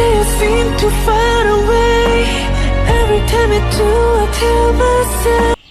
day I seem too far away. Every time I do, I tell myself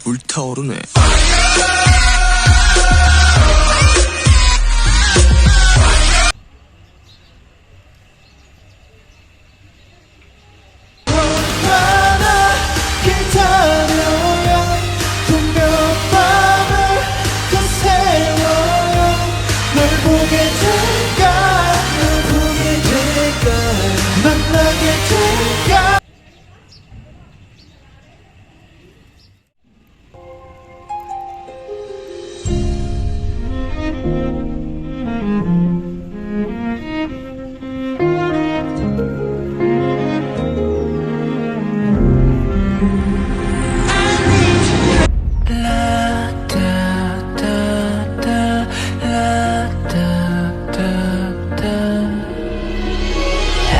불타오르네.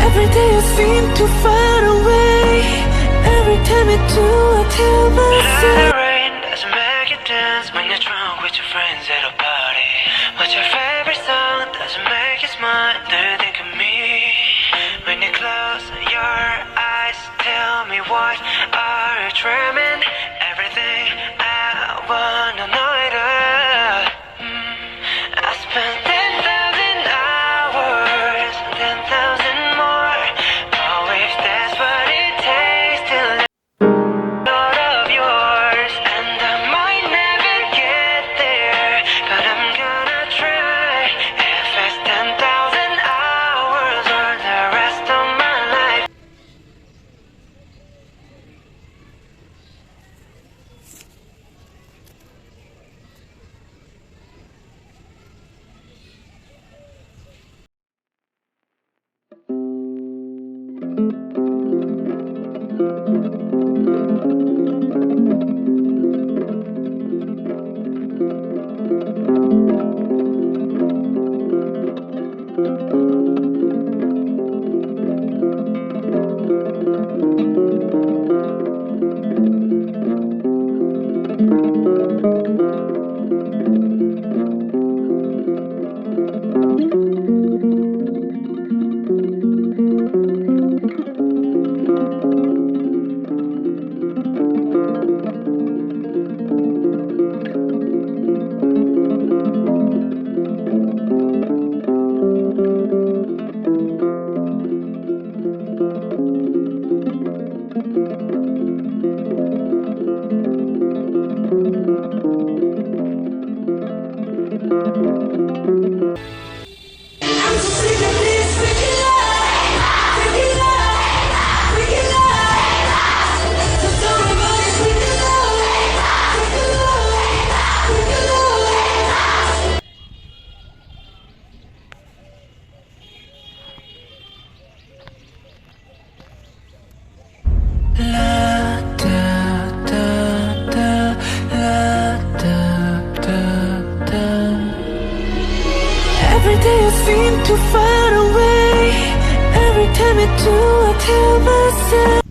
every day I seem too far away. Every time I do, I tell myself the rain doesn't make you dance when you're drunk with your friends at a party. What's your favorite song? Doesn't make you smile. Do you think of me? When you close your eyes, tell me what are you dreaming? Everything I wanna know it all. I spent 10,000 hours, 10,000 more. Oh, if that's what it takes to lot of yours, and I might never get there, but I'm gonna try. If it's 10,000 hours or the rest of my life. every day I seem too far away. Every time I do, I tell myself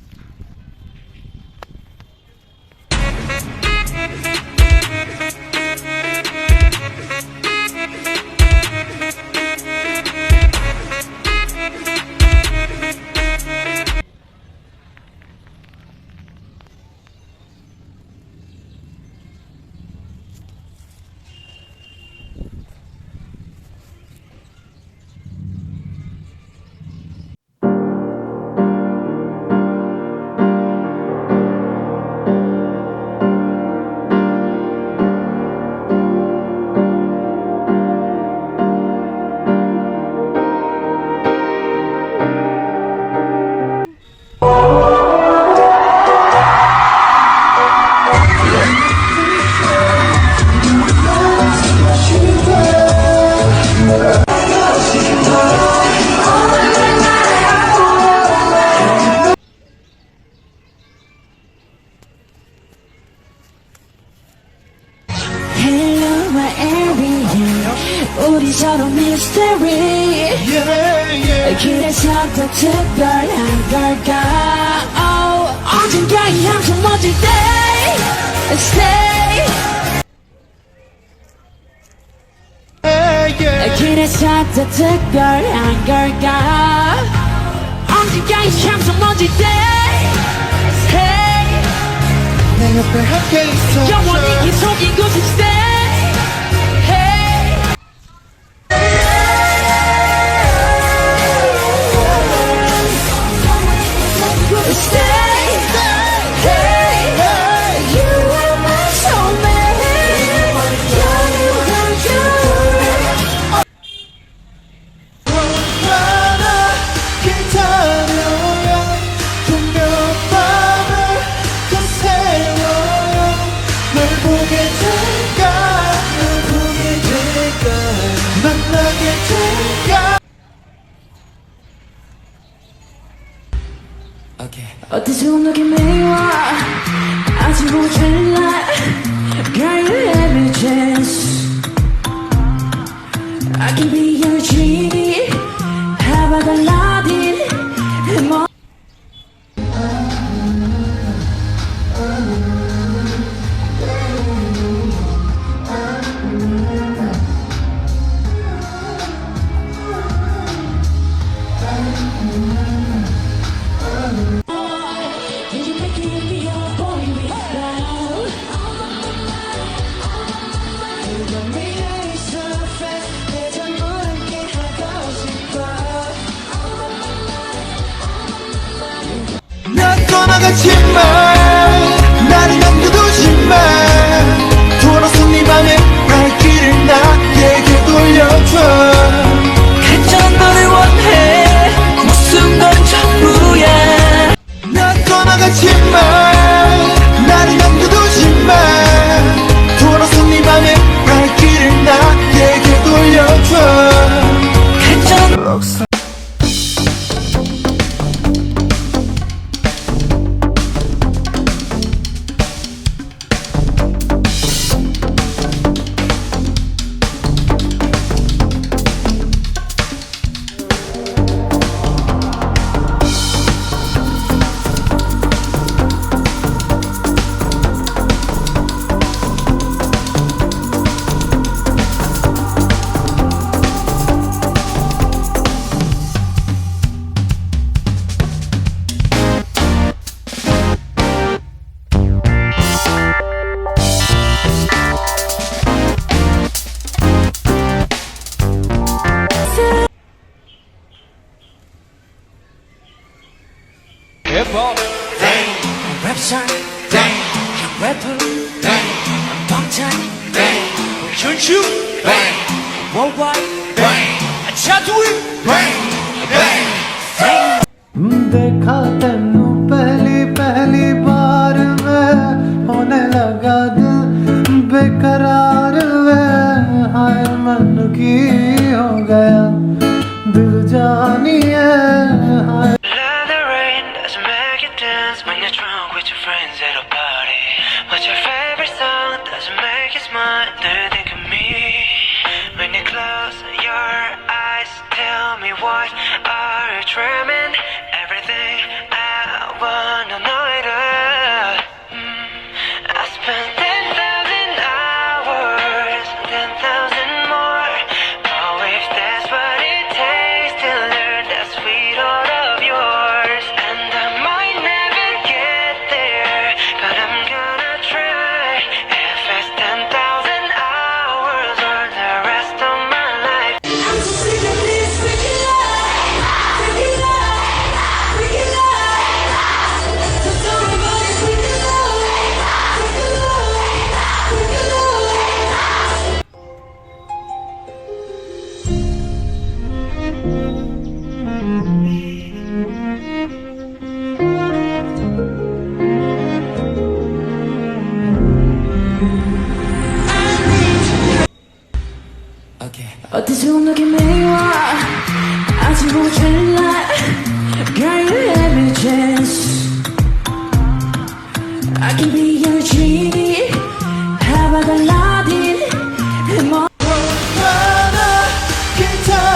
mystery. 그래서 더 특별한 걸까? Oh, 언젠가 이 함성 멎을 때 Stay. 그래서 더 특별한 걸까? 언젠가 이 함성 멎을 때 Stay. 내 옆에 함께 있어줘. 영원히 계속 이곳에 Stay. 어디서 너게 매워 아직 모자라 Girl you have me chance I can be your genie How about Aladdin 떠나가지마 나를 남겨두지마 돌아서 네 맘에 발길을 나에게 돌려줘 어떤 너를 원해 무슨 건 전부야 난 떠나가지마 나를 남겨두지마 돌아서 네 맘에 발길을 나에게 돌려줘 힙합 랩상 래퍼 방탄 춘추 worldwide 차두이 देखा तेनू पहली पहली बार वे होने लगा दिल बेकरार वे हाय मन की हो गया दिल जानिए हाय Love the rain doesn't make you dance when you're drunk with your friends at a party. What's your favorite song doesn't make you smile? Do you think of me? When you close your eyes, tell me what are you dreaming? Everything I wanna know it all. I spent 10,000 hours, 10,000 more. Oh, if that's what it takes to learn that sweet heart of yours. And I might never get there, but I'm gonna try. If it's 10,000 hours or the rest of my life. I'm so sick of this freaking life, freaking life, freaking life. So sorry, but it's freaking life, freaking life, freaking life. 어디서 너게 매워 아직 모자라 Girl you have me chance I can be your genie How about Aladdin 괜찮아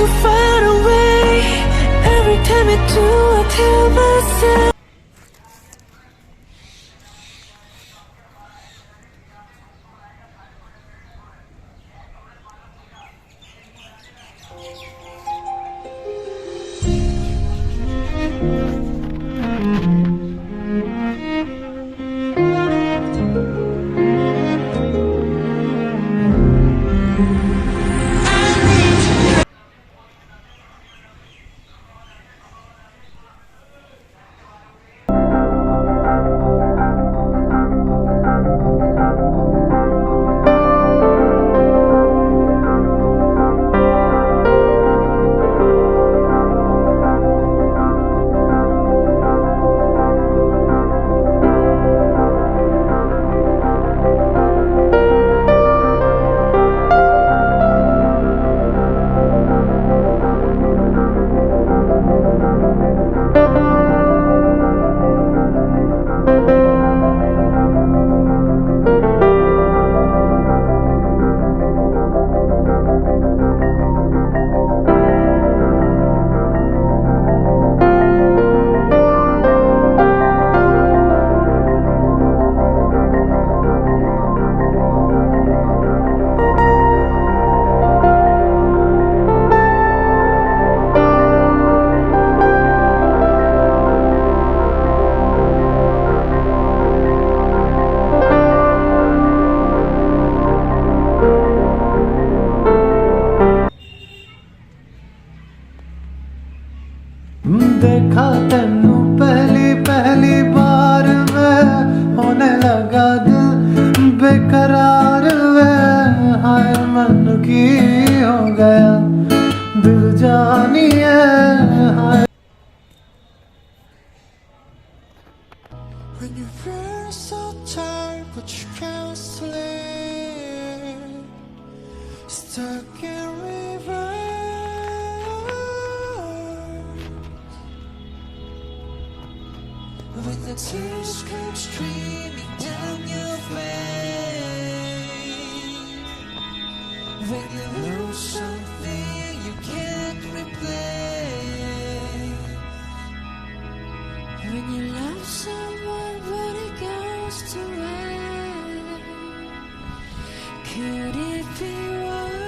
too far away. Every time I do, I tell myself. देखा तेनू पहली पहली बार वे होने लगा दिल बेकरार वे हाय मन की हो गया दिल जानिए हाय When you feel so tired but you can't sleep, stuck in reverse. When the tears come streaming down your face, when you lose something you can't replace, When you love someone but it goes to waste, could it be worse?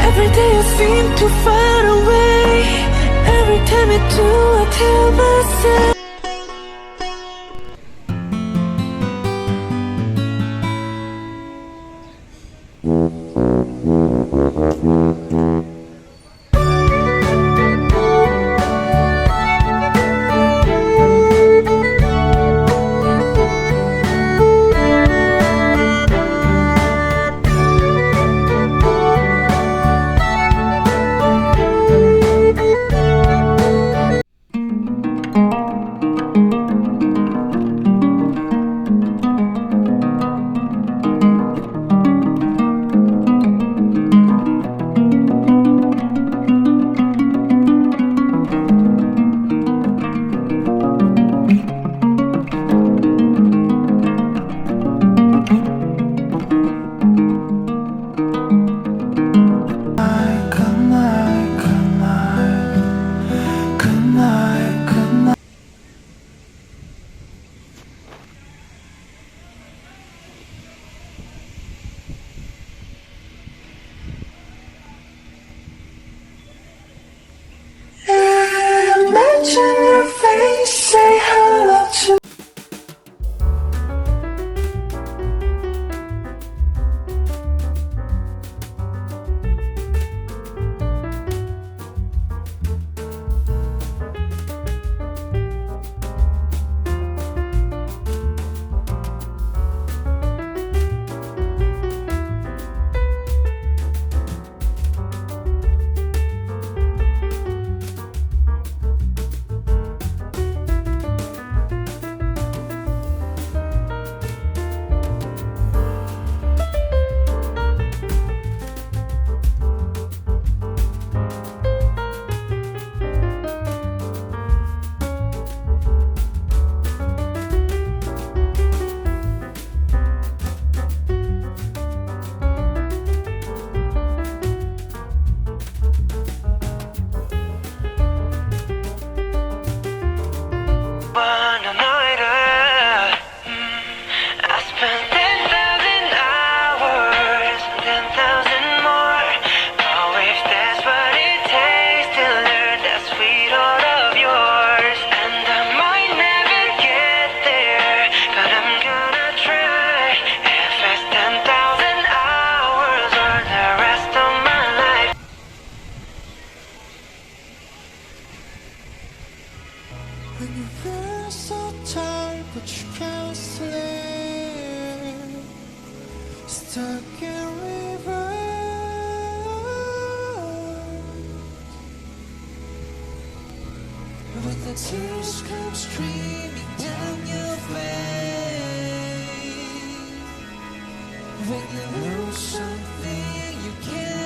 Every day I seem too far away. Every time I do, I tell myself. Imagine your face, say hello to. stuck in river. When the tears come streaming down your face, when you lose something you can't